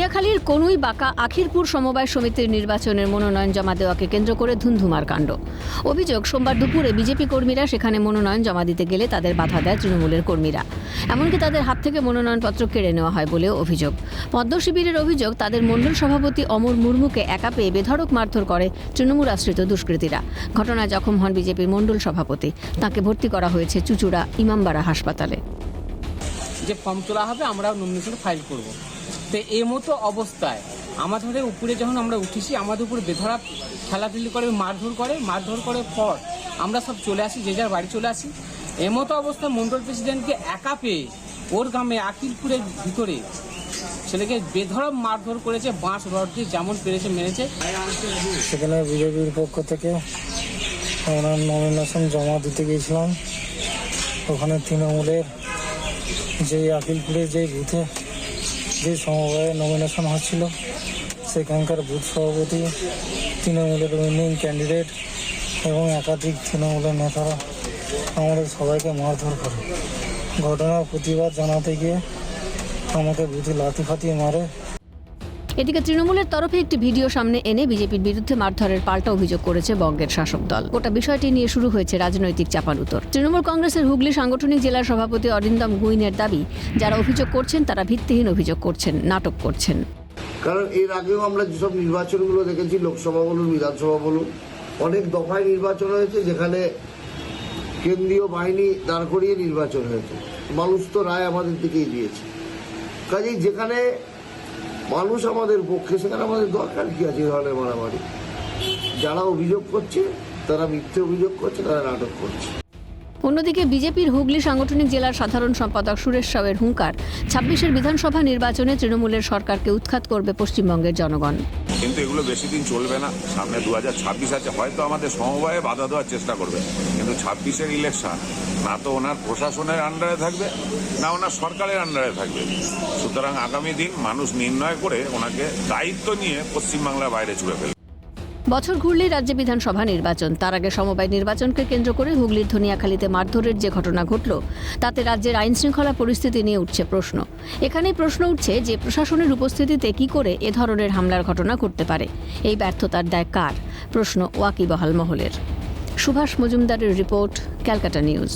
ধনিয়াখালীর কনুই বাঁকা আখিরপুর সমবায় সমিতির নির্বাচনের মনোনয়ন জমা দেওয়াকে কেন্দ্র করে ধুন্ধুমার কাণ্ড। অভিযোগ, সোমবার দুপুরে বিজেপি কর্মীরা সেখানে মনোনয়ন জমা দিতে গেলে তাদের বাধা দেয় তৃণমূলের কর্মীরা। এমনকি তাদের হাত থেকে মনোনয়নপত্র কেড়ে নেওয়া হয় বলেও অভিযোগ। পদ্ম শিবিরের অভিযোগ, তাদের মণ্ডল সভাপতি অমর মুর্মুকে একা পেয়ে বেধড়ক মারধর করে তৃণমূল আশ্রিত দুষ্কৃতীরা। ঘটনায় জখম হন বিজেপির মণ্ডল সভাপতি। তাকে ভর্তি করা হয়েছে চুচুড়া ইমামবাড়া হাসপাতালে। যে ফর্ম তোলা হবে, আমরা নমিনেশন ফাইল করব। তো এই মতো অবস্থায় আমাদের উপরে যখন আমরা উঠেছি, আমাদের উপরে বেধড়া ঠেলাঠেলি করে মারধর করে পর আমরা সব চলে আসি, যে যার বাড়ি চলে আসি। এই মতো অবস্থায় মন্ডল প্রেসিডেন্টকে একা পেয়ে ওর গ্রামে আকিলপুরের ভিতরে ছেলেকে বেধড়ক মারধর করেছে, বাঁশ রড দিয়ে যেমন পেরেছে মেরেছে। সেখানে বিজেপির পক্ষ থেকে আমরা নমিনেশন জমা দিতে গিয়েছিলাম। ওখানে তৃণমূলের যে আকিলপুরে যে বুথে যে সমবায়ে নমিনেশন হচ্ছিল, সেখানকার বুথ সভাপতি, তৃণমূলের উইনিং ক্যান্ডিডেট এবং একাধিক তৃণমূলের নেতারা আমাদের সবাইকে মারধর করে। ঘটনার প্রতিবাদ জানাতে গিয়ে আমাকে বুথে লাথি ফাটিয়ে মারে। এদিকে তৃণমূলের তরফে একটি ভিডিও সামনে এনে বিজেপির বিরুদ্ধে মারধরের পাল্টা অভিযোগ করেছে বঙ্গের শাসক দল। গোটা বিষয়টি নিয়ে শুরু হয়েছে রাজনৈতিক চাপানুতর। তৃণমূল কংগ্রেসের হুগলি সাংগঠনিক জেলার সভাপতি অরিন্দম গুইনের দাবি, যারা অভিযোগ করছেন তারা ভিত্তিহীন অভিযোগ করছেন, নাটক করছেন। কারণ এর আগেও আমরা যেসব নির্বাচনগুলো দেখেছি, লোকসভা বলুন বিধানসভা বলুন, অনেক দফায় নির্বাচন হয়েছে যেখানে কেন্দ্রীয় বাহিনী দাঁড় করিয়ে নির্বাচন হয়েছে। মানুষ তো রায় আমাদের দিকেই দিয়েছে। কাজেই যেখানে মানুষ আমাদের পক্ষে, সেখানে আমাদের দরকার কি আছে এই ধরনের মারামারি? যারা অভিযোগ করছে তারা মিথ্যে অভিযোগ করছে, তারা নাটক করছে। অন্যদিকে বিজেপির হুগলি সাংগঠনিক জেলার সাধারণ সম্পাদক সুরেশ সাউয়ের হুঙ্কার, 26-এর বিধানসভা নির্বাচনে তৃণমূলের সরকারকে উৎখাত করবে পশ্চিমবঙ্গের জনগণ। কিন্তু এগুলো বেশি দিন চলবে না। সামনে 2026 আছে, হয়তো আমাদের সমবায়ে বাধা দেওয়ার চেষ্টা করবে, কিন্তু 26-এর ইলেকশন না তো ওনার প্রশাসনের আন্ডারে থাকবে, না ওনার সরকারের আন্ডারে থাকবে। সুতরাং আগামী দিন মানুষ নির্ণয় করে ওনাকে দায়িত্ব নিয়ে পশ্চিমবাংলার বাইরে ছুড়ে ফেলবে। বছর ঘুরলেই রাজ্যে বিধানসভা নির্বাচন। তার আগে সমবায় নির্বাচনকে কেন্দ্র করে হুগলির ধনিয়াখালীতে মারধরের যে ঘটনা ঘটল, তাতে রাজ্যের আইন শৃঙ্খলা পরিস্থিতি নিয়ে উঠছে প্রশ্ন। এখানেই প্রশ্ন উঠছে যে প্রশাসনের উপস্থিতিতে কি করে এ ধরনের হামলার ঘটনা ঘটতে পারে? এই ব্যর্থতার দায় কার? প্রশ্ন ওয়াকিবহাল মহলের। সুভাষ মজুমদারের রিপোর্ট, ক্যালকাটা নিউজ।